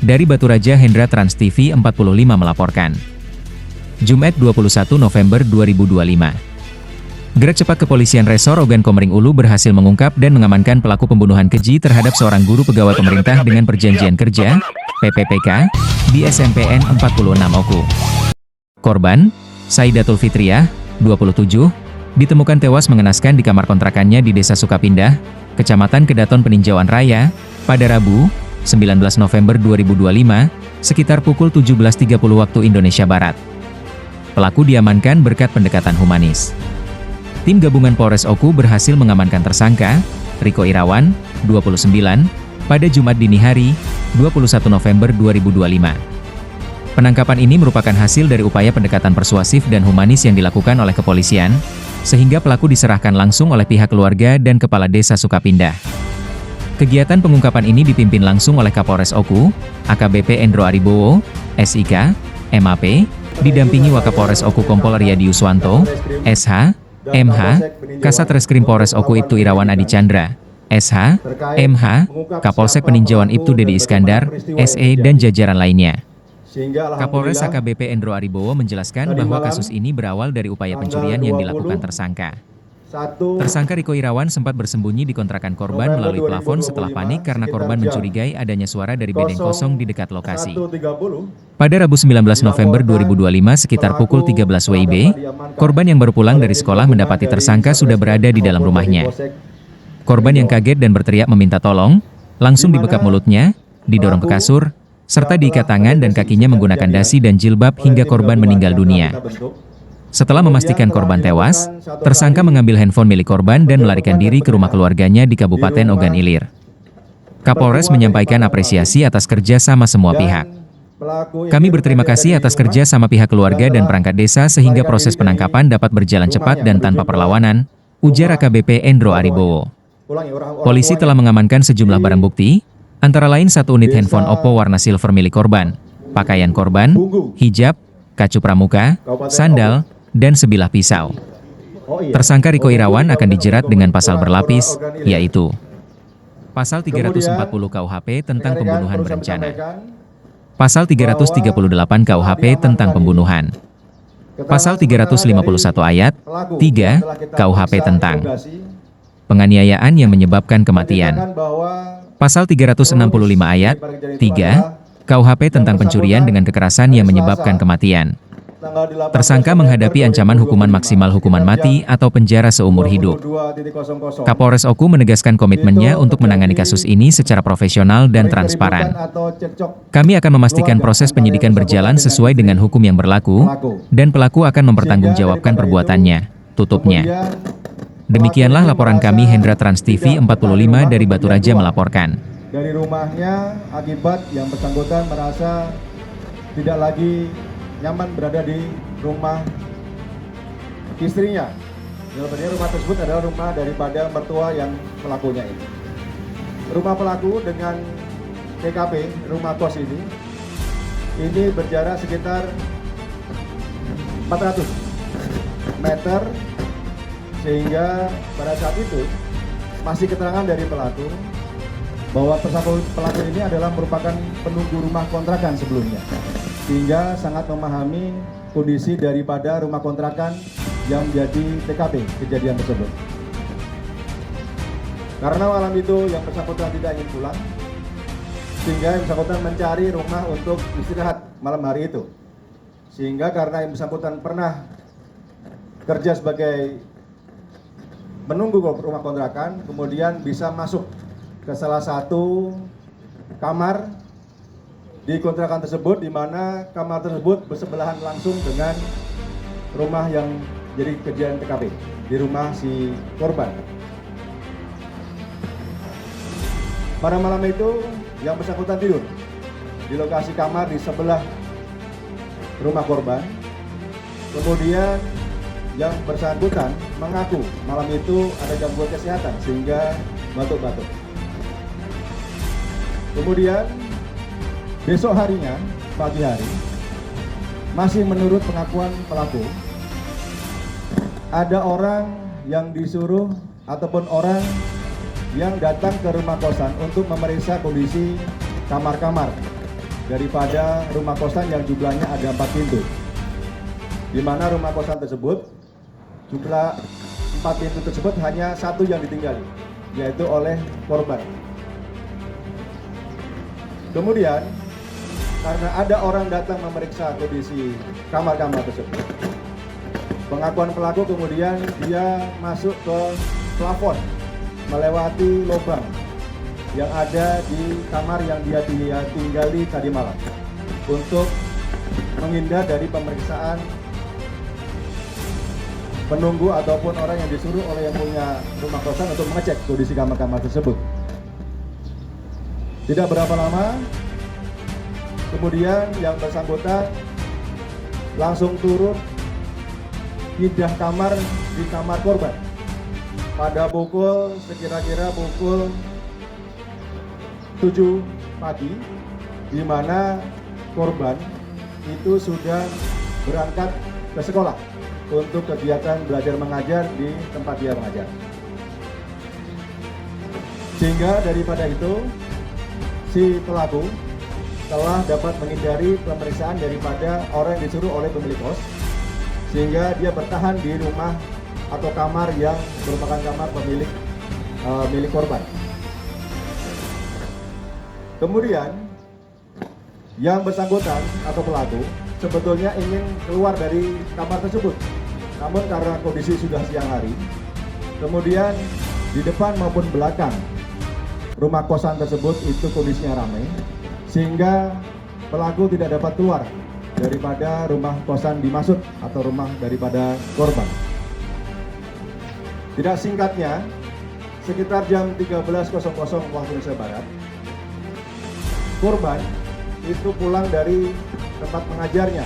Dari Batu Raja, Hendra, Trans TV 45 melaporkan. Jumat 21 November 2025. Gerak cepat Kepolisian Resor Ogan Komering Ulu berhasil mengungkap dan mengamankan pelaku pembunuhan keji terhadap seorang guru pegawai pemerintah dengan perjanjian kerja, PPPK, di SMPN 46 Oku. Korban, Saidatul Fitriah, 27, ditemukan tewas mengenaskan di kamar kontrakannya di Desa Sukapindah, Kecamatan Kedaton Peninjauan Raya, pada Rabu, 19 November 2025, sekitar pukul 17.30 waktu Indonesia Barat. Pelaku diamankan berkat pendekatan humanis. Tim gabungan Polres Oku berhasil mengamankan tersangka, Riko Irawan, 29, pada Jumat dini hari, 21 November 2025. Penangkapan ini merupakan hasil dari upaya pendekatan persuasif dan humanis yang dilakukan oleh kepolisian, sehingga pelaku diserahkan langsung oleh pihak keluarga dan Kepala Desa Sukapindah. Kegiatan pengungkapan ini dipimpin langsung oleh Kapolres Oku, AKBP Endro Aribowo, SIK, MAP, didampingi Wakapolres Oku Kompol Riyadi Yuswanto, SH, MH, Kasat Reskrim Polres Oku Ibtu Irawan Adi Chandra, SH, MH, Kapolsek Peninjauan Ibtu Dedi Iskandar, SE dan jajaran lainnya. Kapolres AKBP Endro Aribowo menjelaskan bahwa kasus ini berawal dari upaya pencurian yang dilakukan tersangka. Tersangka Riko Irawan sempat bersembunyi di kontrakan korban melalui plafon setelah panik karena korban mencurigai adanya suara dari bedeng kosong di dekat lokasi. Pada Rabu 19 November 2025 sekitar pukul 13 WIB, korban yang baru pulang dari sekolah mendapati tersangka sudah berada di dalam rumahnya. Korban yang kaget dan berteriak meminta tolong, langsung dibekap mulutnya, didorong ke kasur, serta diikat tangan dan kakinya menggunakan dasi dan jilbab hingga korban meninggal dunia. Setelah memastikan korban tewas, tersangka mengambil handphone milik korban dan melarikan diri ke rumah keluarganya di Kabupaten Ogan Ilir. Kapolres menyampaikan apresiasi atas kerja sama semua pihak. Kami berterima kasih atas kerja sama pihak keluarga dan perangkat desa sehingga proses penangkapan dapat berjalan cepat dan tanpa perlawanan, ujar AKBP Endro Aribowo. Polisi telah mengamankan sejumlah barang bukti, antara lain satu unit handphone Oppo warna silver milik korban, pakaian korban, hijab, kacu pramuka, sandal, dan sebilah pisau. Tersangka Riko Irawan akan dijerat dengan pasal berlapis, yaitu Pasal 340 KUHP tentang pembunuhan berencana, Pasal 338 KUHP tentang pembunuhan, Pasal 351 ayat 3 KUHP tentang penganiayaan yang menyebabkan kematian, Pasal 365 ayat 3 KUHP tentang pencurian dengan kekerasan yang menyebabkan kematian. Tersangka menghadapi ancaman hukuman maksimal hukuman mati atau penjara seumur hidup. Kapolres Oku menegaskan komitmennya untuk menangani kasus ini secara profesional dan transparan. Kami akan memastikan proses penyidikan berjalan sesuai dengan hukum yang berlaku, dan pelaku akan mempertanggungjawabkan perbuatannya, tutupnya. Demikianlah laporan kami Hendra, Trans TV 45 dari Batu Raja melaporkan. Dari rumahnya akibat yang bersangkutan merasa tidak lagi nyaman berada di rumah istrinya. Sebenarnya rumah tersebut adalah rumah daripada mertua yang pelakunya ini. Rumah pelaku dengan TKP, rumah kos ini berjarak sekitar 400 meter, sehingga pada saat itu masih keterangan dari pelaku bahwa pelaku ini adalah merupakan penunggu rumah kontrakan sebelumnya, sehingga sangat memahami kondisi daripada rumah kontrakan yang menjadi TKP kejadian tersebut. Karena malam itu yang bersangkutan tidak ingin pulang, sehingga yang bersangkutan mencari rumah untuk istirahat malam hari itu. Sehingga karena yang bersangkutan pernah kerja sebagai menunggu rumah kontrakan, kemudian bisa masuk ke salah satu kamar di kontrakan tersebut, di mana kamar tersebut bersebelahan langsung dengan rumah yang jadi kejadian TKP, di rumah si korban. Pada malam itu yang bersangkutan tidur di lokasi kamar di sebelah rumah korban. Kemudian yang bersangkutan mengaku malam itu ada gangguan kesehatan sehingga batuk-batuk. Kemudian besok harinya, pagi hari, masih menurut pengakuan pelaku, ada orang yang disuruh ataupun orang yang datang ke rumah kosan untuk memeriksa kondisi kamar-kamar daripada rumah kosan yang jumlahnya ada 4 pintu. Di mana rumah kosan tersebut, jumlah 4 pintu tersebut hanya satu yang ditinggali, yaitu oleh korban. Kemudian, karena ada orang datang memeriksa kondisi kamar-kamar tersebut, pengakuan pelaku kemudian dia masuk ke plafon, melewati lubang yang ada di kamar yang dia tinggali tadi malam untuk menghindar dari pemeriksaan penunggu ataupun orang yang disuruh oleh yang punya rumah kosan untuk mengecek kondisi kamar-kamar tersebut. Tidak berapa lama, kemudian yang bersangkutan langsung turun pindah kamar di kamar korban pada sekira-kira pukul 7 pagi, di mana korban itu sudah berangkat ke sekolah untuk kegiatan belajar mengajar di tempat dia mengajar. Sehingga daripada itu, si pelaku telah dapat menghindari pemeriksaan daripada orang yang disuruh oleh pemilik kos, sehingga dia bertahan di rumah atau kamar yang merupakan kamar milik korban. Kemudian yang bersangkutan atau pelaku sebetulnya ingin keluar dari kamar tersebut, namun karena kondisi sudah siang hari, kemudian di depan maupun belakang rumah kosan tersebut itu kondisinya ramai, sehingga pelaku tidak dapat keluar daripada rumah kosan dimaksud atau rumah daripada korban. Tidak singkatnya, sekitar jam 13.00 waktu Indonesia Barat, korban itu pulang dari tempat mengajarnya,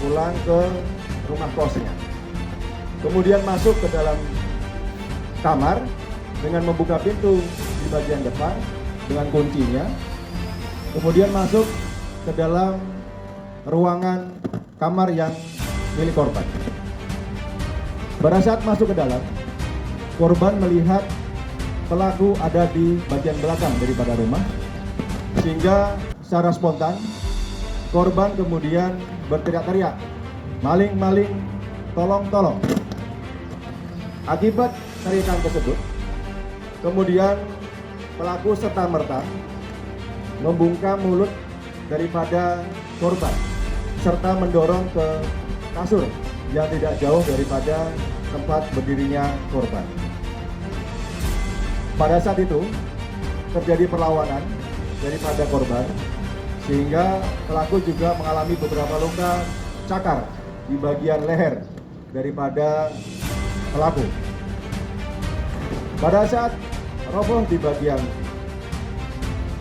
pulang ke rumah kosnya. Kemudian masuk ke dalam kamar dengan membuka pintu di bagian depan dengan kuncinya. Kemudian masuk ke dalam ruangan kamar yang milik korban. Pada saat masuk ke dalam, korban melihat pelaku ada di bagian belakang daripada rumah, sehingga secara spontan korban kemudian berteriak-teriak, "Maling, maling, tolong, tolong." Akibat teriakan tersebut, kemudian pelaku serta-merta membungkam mulut daripada korban serta mendorong ke kasur yang tidak jauh daripada tempat berdirinya korban. Pada saat itu terjadi perlawanan daripada korban, sehingga pelaku juga mengalami beberapa luka cakar di bagian leher daripada pelaku. Pada saat roboh di bagian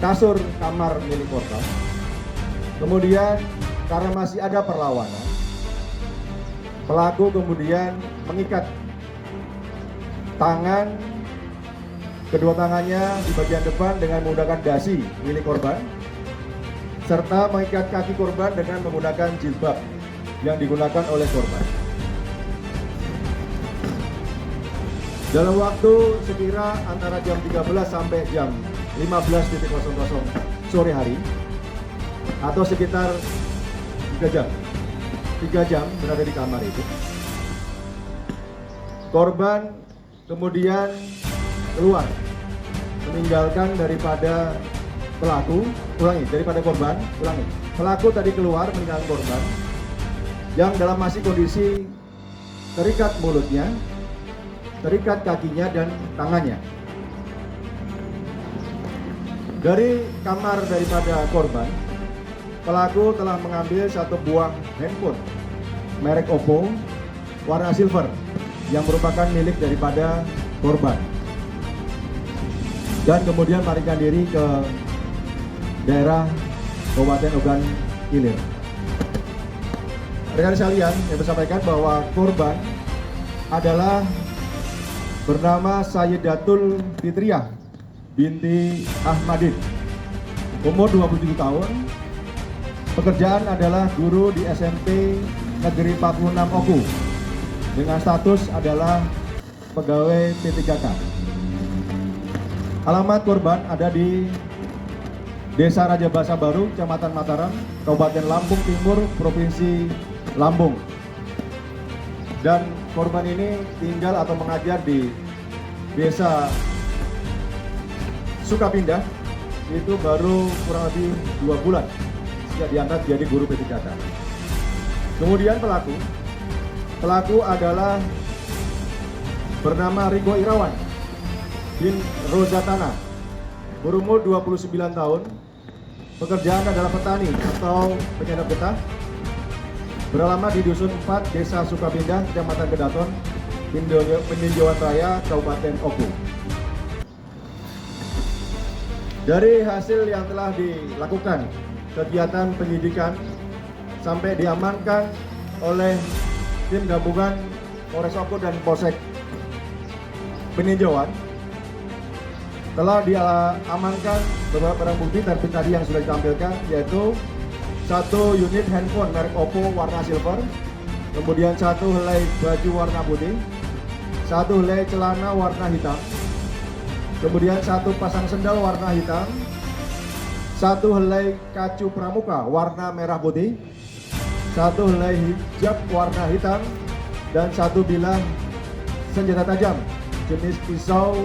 kasur kamar milik korban, kemudian karena masih ada perlawanan, pelaku kemudian mengikat kedua tangannya di bagian depan dengan menggunakan dasi milik korban, serta mengikat kaki korban dengan menggunakan jilbab yang digunakan oleh korban. Dalam waktu sekira antara jam 13 sampai jam 15.00 sore hari, atau sekitar 3 jam berada di kamar itu, korban kemudian keluar, meninggalkan daripada korban. Pelaku tadi keluar meninggalkan korban yang dalam masih kondisi terikat mulutnya, terikat kakinya dan tangannya. Dari kamar daripada korban, pelaku telah mengambil satu buah handphone merek Oppo warna silver yang merupakan milik daripada korban, dan kemudian melarikan diri ke daerah Kabupaten Ogan Ilir. Rekan sekalian, yang bersampaikan bahwa korban adalah bernama Sayyidatul Fitriah binti Ahmadin, umur 27 tahun, pekerjaan adalah guru di SMP Negeri 46 Oku, dengan status adalah pegawai P3K. Alamat korban ada di Desa Raja Basa Baru, Kecamatan Mataram, Kabupaten Lampung Timur, Provinsi Lampung. Dan korban ini tinggal atau mengajar di Desa Sukapindah, itu baru kurang lebih 2 bulan sejak diangkat jadi guru P3K. Kemudian pelaku adalah bernama Ringo Irawan bin Rozatana, berumur 29 tahun, pekerjaan adalah petani atau penyadap getah, beralamat di Dusun 4, Desa Sukapindah, Kecamatan Kedaton, Peninjauan Raya, Kabupaten Oku. Dari hasil yang telah dilakukan kegiatan penyidikan sampai diamankan oleh tim gabungan Polres Oku dan Polsek Peninjauan, telah diamankan beberapa barang bukti seperti tadi yang sudah ditampilkan, yaitu 1 unit handphone merek Oppo warna silver, kemudian 1 helai baju warna putih, 1 helai celana warna hitam, kemudian 1 pasang sendal warna hitam, 1 helai kacu pramuka warna merah putih, 1 helai hijab warna hitam, dan 1 bilah senjata tajam jenis pisau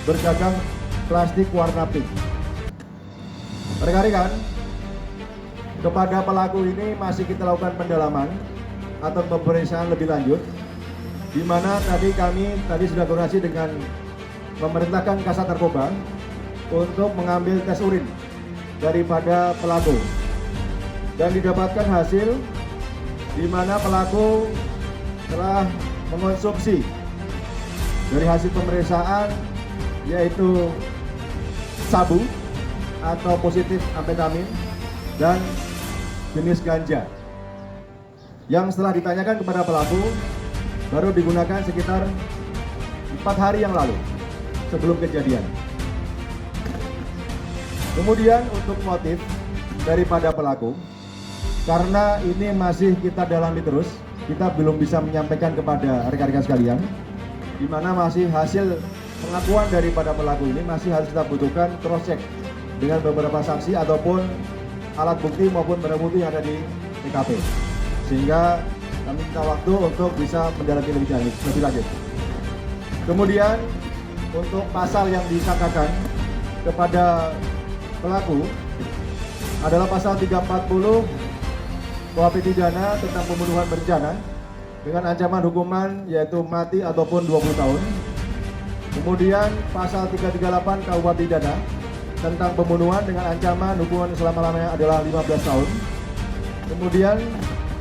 bergagang plastik warna pink. Rekan-rekan, kepada pelaku ini masih kita lakukan pendalaman atau pemeriksaan lebih lanjut, di mana kami sudah koordinasi dengan memerintahkan Kasat Narkoba untuk mengambil tes urin daripada pelaku, dan didapatkan hasil di mana pelaku telah mengonsumsi dari hasil pemeriksaan yaitu sabu atau positif amfetamin dan jenis ganja, yang setelah ditanyakan kepada pelaku baru digunakan sekitar 4 hari yang lalu sebelum kejadian. Kemudian untuk motif daripada pelaku, karena ini masih kita dalami terus, kita belum bisa menyampaikan kepada rekan-rekan sekalian, di mana masih hasil pengakuan daripada pelaku ini masih harus kita butuhkan cross check dengan beberapa saksi ataupun alat bukti maupun barang bukti yang ada di TKP, sehingga kami minta waktu untuk bisa mendalami lebih lanjut. Kemudian untuk pasal yang disangkakan kepada pelaku adalah pasal 340 KUHP pidana tentang pembunuhan berencana dengan ancaman hukuman yaitu mati ataupun 20 tahun. Kemudian pasal 338 KUHP pidana tentang pembunuhan dengan ancaman hukuman selama-lamanya adalah 15 tahun. Kemudian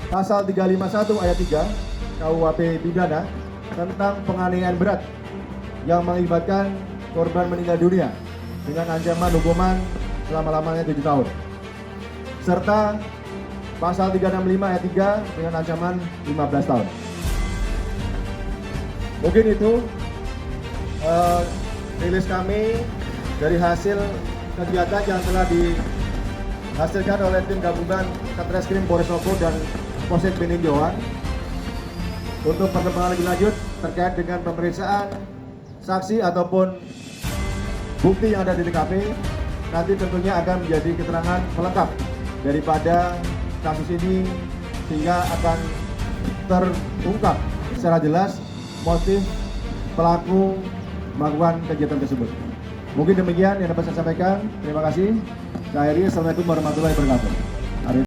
pasal 351 ayat 3 KUHP pidana tentang penganiayaan berat yang mengakibatkan korban meninggal dunia dengan ancaman hukuman selama-lamanya 7 tahun. Serta pasal 365 ayat 3 dengan ancaman 15 tahun. Mungkin itu rilis kami dari hasil kegiatan yang telah dihasilkan oleh tim gabungan Satreskrim Polres Oku dan Polsek Peninjauan untuk perkembangan lebih lanjut terkait dengan pemeriksaan saksi ataupun bukti yang ada di TKP. Nanti tentunya akan menjadi keterangan pelengkap daripada kasus ini, sehingga akan terungkap secara jelas motif pelaku melakukan kegiatan tersebut. Mungkin demikian yang dapat saya sampaikan. Terima kasih. Saya akhiri. Assalamualaikum warahmatullahi wabarakatuh.